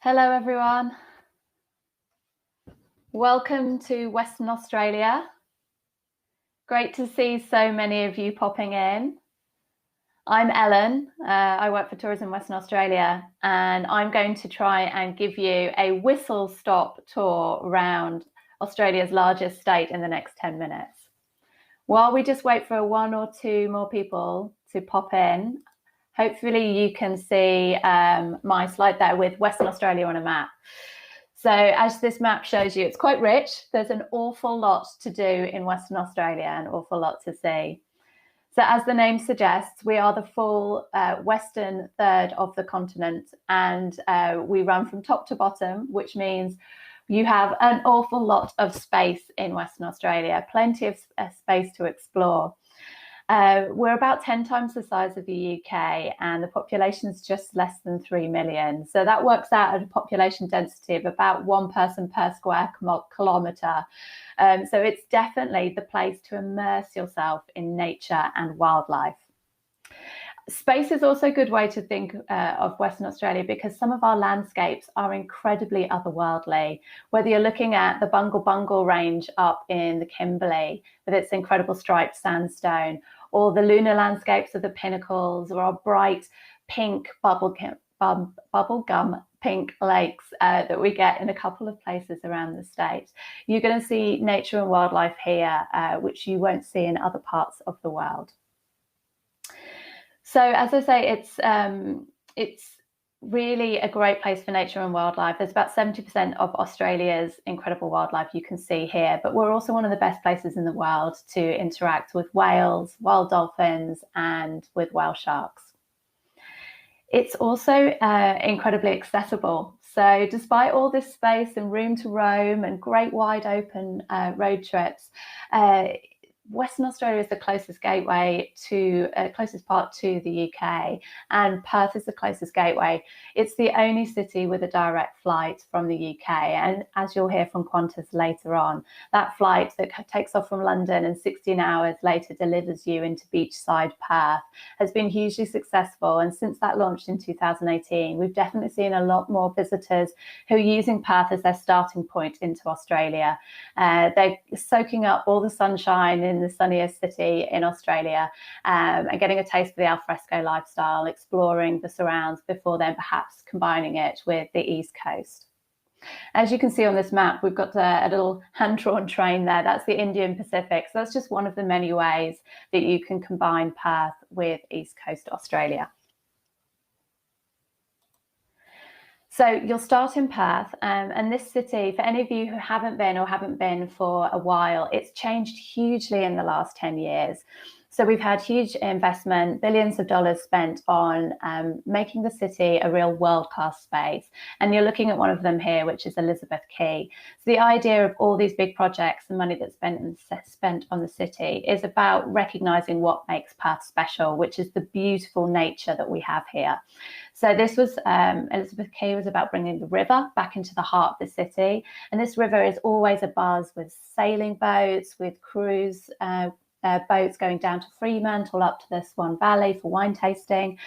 Hello everyone. Welcome to Western Australia. Great to see so many of you popping in. I'm Ellen. I work for Tourism Western Australia, and I'm going to try and give you a whistle-stop tour around Australia's largest state in the next 10 minutes. While we just wait for one or two more people to pop in, hopefully you can see my slide there with Western Australia on a map. So as this map shows you, it's quite rich. There's an awful lot to do in Western Australia, an awful lot to see. So as the name suggests, we are the full western third of the continent, and we run from top to bottom, which means you have an awful lot of space in Western Australia, plenty of space to explore. We're about 10 times the size of the UK, and the population is just less than 3 million. So that works out at a population density of about 1 person per square kilometre. So it's definitely the place to immerse yourself in nature and wildlife. Space is also a good way to think of Western Australia, because some of our landscapes are incredibly otherworldly. Whether you're looking at the Bungle range up in the Kimberley with its incredible striped sandstone, or the lunar landscapes of the Pinnacles, or our bright pink bubblegum pink lakes that we get in a couple of places around the state, you're going to see nature and wildlife here, which you won't see in other parts of the world. So as I say, it's really a great place for nature and wildlife. There's about 70% of Australia's incredible wildlife you can see here, but we're also one of the best places in the world to interact with whales, wild dolphins, and with whale sharks. It's also incredibly accessible. So despite all this space and room to roam and great wide open road trips, Western Australia is the closest gateway to closest part to the UK, and Perth is the closest gateway. It's the only city with a direct flight from the UK, and as you'll hear from Qantas later on, that flight that takes off from London and 16 hours later delivers you into beachside Perth has been hugely successful. And since that launched in 2018, we've definitely seen a lot more visitors who are using Perth as their starting point into Australia. They're soaking up all the sunshine in the sunniest city in Australia, and getting a taste of the alfresco lifestyle, exploring the surrounds before then perhaps combining it with the East Coast. As you can see on this map, we've got a little hand-drawn train there. That's the Indian Pacific. So that's just one of the many ways that you can combine Perth with East Coast Australia. So you'll start in Perth, and this city, for any of you who haven't been or haven't been for a while, it's changed hugely in the last 10 years. So we've had huge investment, billions of dollars spent on making the city a real world-class space. And you're looking at one of them here, which is Elizabeth Quay. So the idea of all these big projects and money that's spent on the city is about recognising what makes Perth special, which is the beautiful nature that we have here. So this was, Elizabeth Quay was about bringing the river back into the heart of the city. And this river is always abuzz with sailing boats, with cruise boats going down to Fremantle up to the Swan Valley for wine tasting,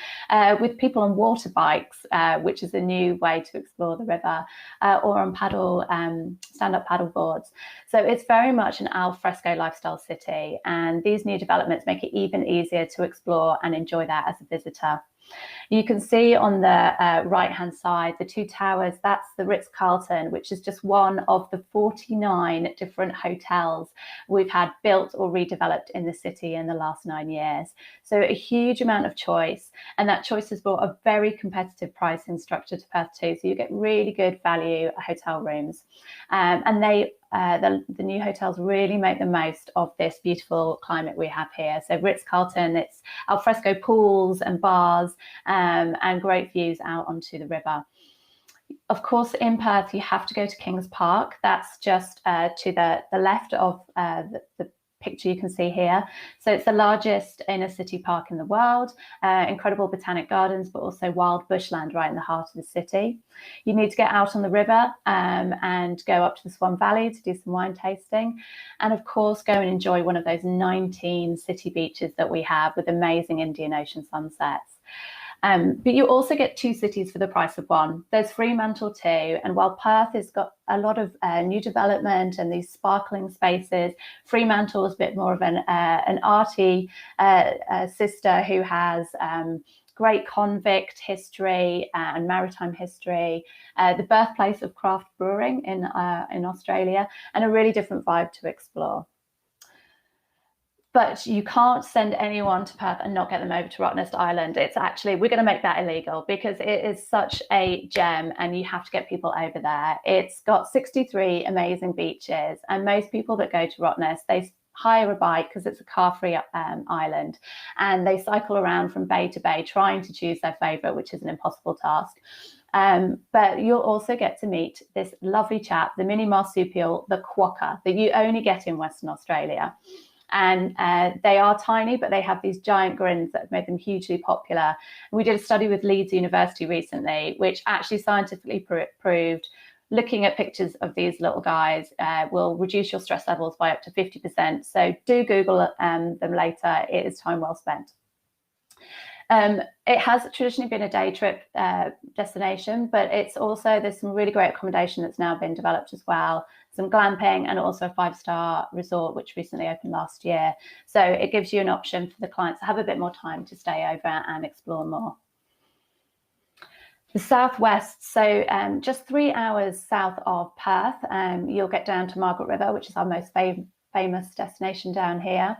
with people on water bikes, which is a new way to explore the river, or on stand-up paddle boards. So it's very much an al fresco lifestyle city, and these new developments make it even easier to explore and enjoy that as a visitor. You can see on the right-hand side, the two towers, that's the Ritz Carlton, which is just one of the 49 different hotels we've had built or redeveloped in the city in the last 9 years. So a huge amount of choice, and that choice has brought a very competitive pricing structure to Perth too. So you get really good value hotel rooms, and the new hotels really make the most of this beautiful climate we have here. So Ritz Carlton, it's alfresco pools and bars, and great views out onto the river. Of course, in Perth, you have to go to Kings Park. That's just to the left of the picture you can see here. So it's the largest inner city park in the world, incredible botanic gardens, but also wild bushland right in the heart of the city. You need to get out on the river and go up to the Swan Valley to do some wine tasting. And of course, go and enjoy one of those 19 city beaches that we have with amazing Indian Ocean sunsets. But you also get 2 cities for the price of 1. There's Fremantle too, and while Perth has got a lot of new development and these sparkling spaces, Fremantle is a bit more of an arty sister who has great convict history and maritime history, the birthplace of craft brewing in Australia, and a really different vibe to explore. But you can't send anyone to Perth and not get them over to Rottnest Island. It's actually, we're going to make that illegal because it is such a gem and you have to get people over there. It's got 63 amazing beaches, and most people that go to Rottnest, they hire a bike because it's a car-free island, and they cycle around from bay to bay trying to choose their favourite, which is an impossible task. But you'll also get to meet this lovely chap, the Minnie Marsupial, the quokka, that you only get in Western Australia. And they are tiny, but they have these giant grins that have made them hugely popular. And we did a study with Leeds University recently, which actually scientifically proved looking at pictures of these little guys will reduce your stress levels by up to 50%. So do Google them later. It is time well spent. It has traditionally been a day trip destination, but it's also, there's some really great accommodation that's now been developed as well, some glamping, and also a 5-star resort which recently opened last year. So it gives you an option for the clients to have a bit more time to stay over and explore more. The southwest, so just 3 hours south of Perth, you'll get down to Margaret River, which is our most famous destination down here.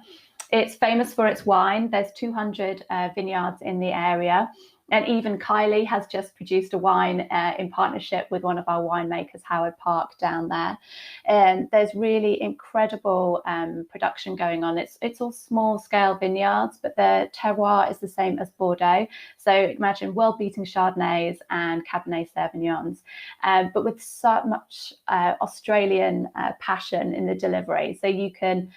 It's famous for its wine. There's 200 vineyards in the area. And even Kylie has just produced a wine in partnership with one of our winemakers, Howard Park, down there. And there's really incredible production going on. It's all small scale vineyards, but the terroir is the same as Bordeaux. So imagine world-beating Chardonnays and Cabernet Sauvignons, but with so much Australian passion in the delivery. So you can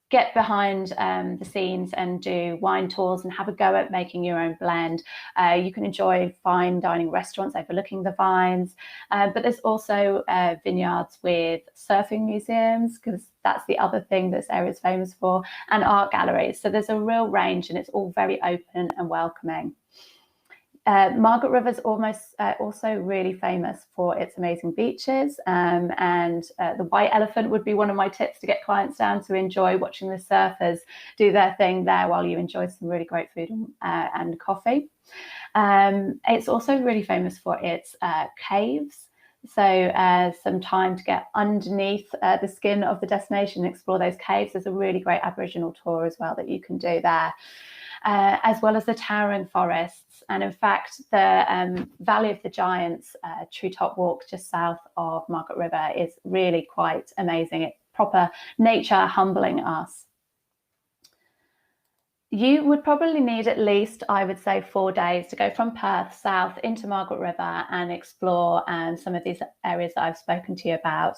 get behind the scenes and do wine tours and have a go at making your own blend. You can enjoy fine dining restaurants overlooking the vines, but there's also vineyards with surfing museums, because that's the other thing this area is famous for, and art galleries. So there's a real range, and it's all very open and welcoming. Margaret River is also really famous for its amazing beaches, and the White Elephant would be one of my tips to get clients down to enjoy watching the surfers do their thing there while you enjoy some really great food and coffee. It's also really famous for its caves. So some time to get underneath the skin of the destination and explore those caves. There's a really great Aboriginal tour as well that you can do there. As well as the towering forests. And in fact, the Valley of the Giants treetop walk just south of Margaret River is really quite amazing. It's proper nature humbling us. You would probably need at least, I would say, 4 days to go from Perth south into Margaret River and explore some of these areas that I've spoken to you about.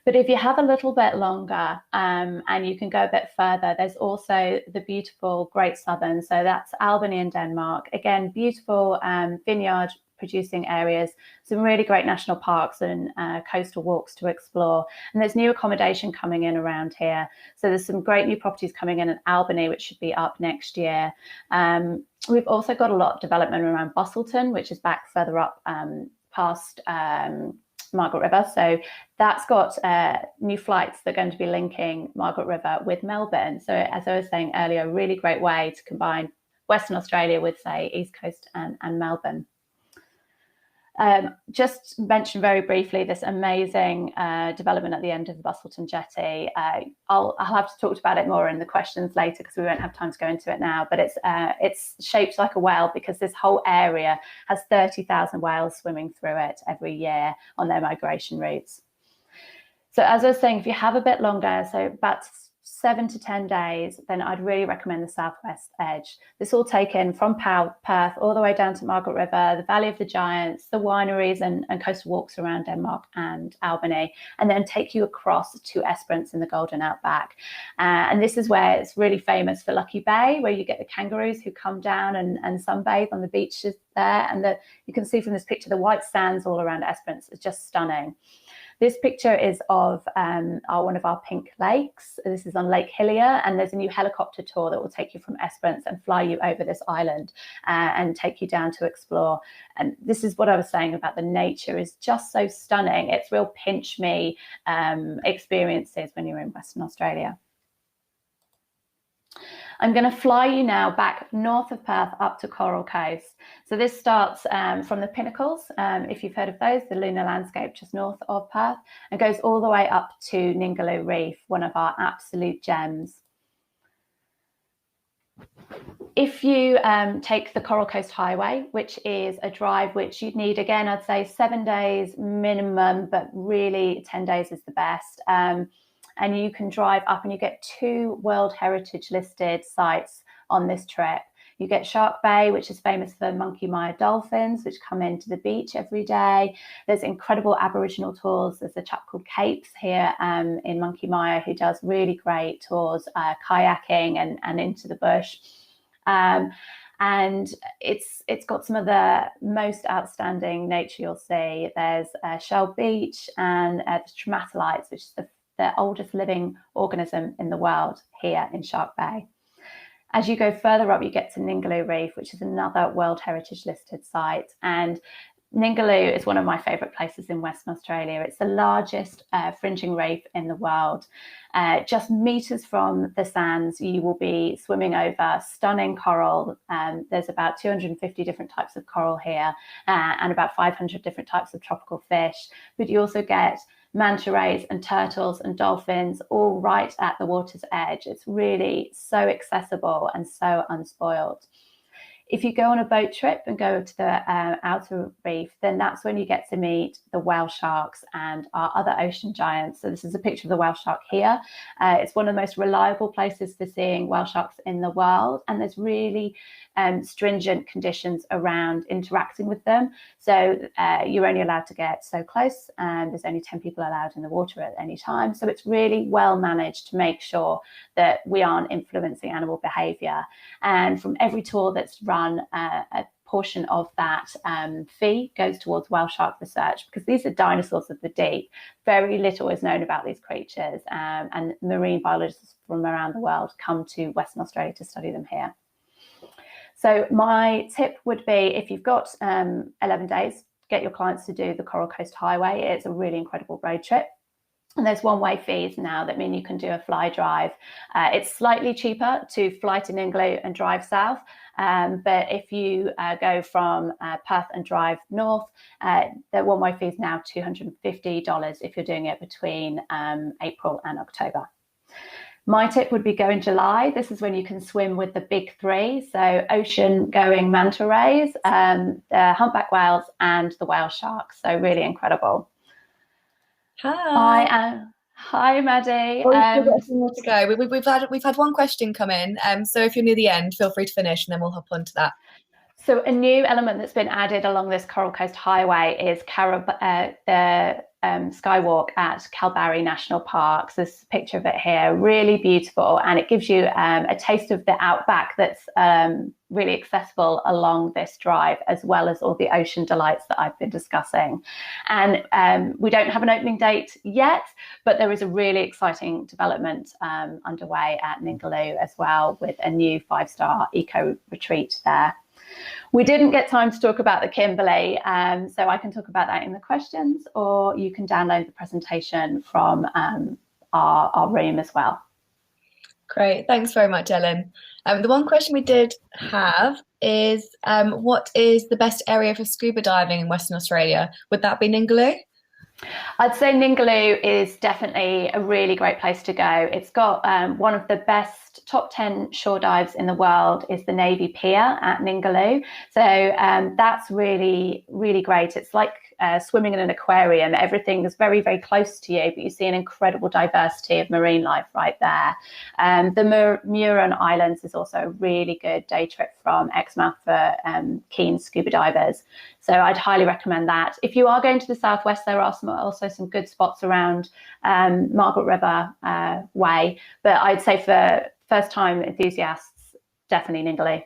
But if you have a little bit longer and you can go a bit further, there's also the beautiful Great Southern. So that's Albany in Denmark. Again, beautiful vineyard producing areas, some really great national parks and coastal walks to explore. And there's new accommodation coming in around here. So there's some great new properties coming in Albany, which should be up next year. We've also got a lot of development around Busselton, which is back further up past Margaret River. So that's got new flights that are going to be linking Margaret River with Melbourne. So as I was saying earlier, a really great way to combine Western Australia with, say, East Coast and Melbourne. Just mention very briefly this amazing development at the end of the Busselton Jetty. I'll have to talk about it more in the questions later because we won't have time to go into it now, but it's shaped like a whale because this whole area has 30,000 whales swimming through it every year on their migration routes. So as I was saying, if you have a bit longer, so about 7 to 10 days, then I'd really recommend the southwest edge. This will take in from Perth all the way down to Margaret River, the Valley of the Giants, the wineries and coastal walks around Denmark and Albany, and then take you across to Esperance in the Golden Outback. And this is where it's really famous for Lucky Bay, where you get the kangaroos who come down and sunbathe on the beaches there. And you can see from this picture, the white sands all around Esperance is just stunning. This picture is of one of our pink lakes. This is on Lake Hillier, and there's a new helicopter tour that will take you from Esperance and fly you over this island and take you down to explore. And this is what I was saying about the nature is just so stunning. It's real pinch me experiences when you're in Western Australia. I'm going to fly you now back north of Perth up to Coral Coast. So this starts from the Pinnacles, if you've heard of those, the lunar landscape just north of Perth, and goes all the way up to Ningaloo Reef, one of our absolute gems. If you take the Coral Coast Highway, which is a drive which you'd need, again, I'd say 7 days minimum, but really 10 days is the best. And you can drive up and you get 2 World Heritage listed sites on this trip. You get Shark Bay, which is famous for monkey mire dolphins, which come into the beach every day. There's incredible Aboriginal tours. There's a chap called Capes here in Monkey Mire who does really great tours, kayaking and into the bush. And it's got some of the most outstanding nature you'll see. There's Shell Beach and the stromatolites, which is the oldest living organism in the world here in Shark Bay. As you go further up, you get to Ningaloo Reef, which is another World Heritage listed site. And Ningaloo is one of my favourite places in Western Australia. It's the largest fringing reef in the world. Just metres from the sands, you will be swimming over stunning coral. There's about 250 different types of coral here and about 500 different types of tropical fish. But you also get manta rays and turtles and dolphins all right at the water's edge. It's really so accessible and so unspoiled. If you go on a boat trip and go to the outer reef, then that's when you get to meet the whale sharks and our other ocean giants. So this is a picture of the whale shark here. It's one of the most reliable places for seeing whale sharks in the world, and there's really stringent conditions around interacting with them. So you're only allowed to get so close, and there's only 10 people allowed in the water at any time. So it's really well managed to make sure that we aren't influencing animal behaviour. And from every tour that's run, a portion of that fee goes towards whale shark research, because these are dinosaurs of the deep. Very little is known about these creatures, and marine biologists from around the world come to Western Australia to study them here. So my tip would be, if you've got 11 days, get your clients to do the Coral Coast Highway. It's a really incredible road trip. And there's one-way fees now that mean you can do a fly drive. It's slightly cheaper to fly to Ningaloo and drive south. But if you go from Perth and drive north, the one-way fee is now $250 if you're doing it between April and October. My tip would be go in July. This is when you can swim with the big 3. So ocean-going manta rays, the humpback whales, and the whale sharks. So really incredible. Hi. Hi, Maddie. We've got a few more to go. We've had one question come in. So if you're near the end, feel free to finish, and then we'll hop on to that. So a new element that's been added along this Coral Coast Highway is the skywalk at Kalbarri National Park. So this is a picture of it here, really beautiful, and it gives you a taste of the outback that's really accessible along this drive, as well as all the ocean delights that I've been discussing. And we don't have an opening date yet, but there is a really exciting development underway at Ningaloo as well, with a new 5-star eco retreat there. We didn't get time to talk about the Kimberley, so I can talk about that in the questions, or you can download the presentation from our room as well. Great, thanks very much, Ellen. The one question we did have is, what is the best area for scuba diving in Western Australia? Would that be Ningaloo? I'd say Ningaloo is definitely a really great place to go. It's got one of the best top 10 shore dives in the world is the Navy Pier at Ningaloo. So that's really, really great. It's like swimming in an aquarium. Everything is very, very close to you, but you see an incredible diversity of marine life right there. The Muron Islands is also a really good day trip from Exmouth for keen scuba divers. So I'd highly recommend that. If you are going to the southwest, there are also some good spots around Margaret River way. But I'd say for first-time enthusiasts, definitely Ningaloo.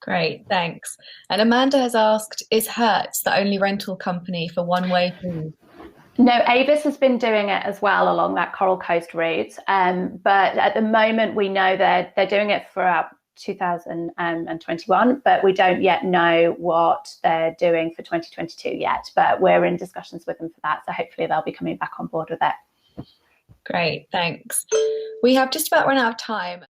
Great, thanks. And Amanda has asked, is Hertz the only rental company for one-way fees? No, Avis has been doing it as well along that Coral Coast route. But at the moment, we know they're doing it throughout 2021, but we don't yet know what they're doing for 2022 yet. But we're in discussions with them for that. So hopefully they'll be coming back on board with it. Great, thanks. We have just about run out of time.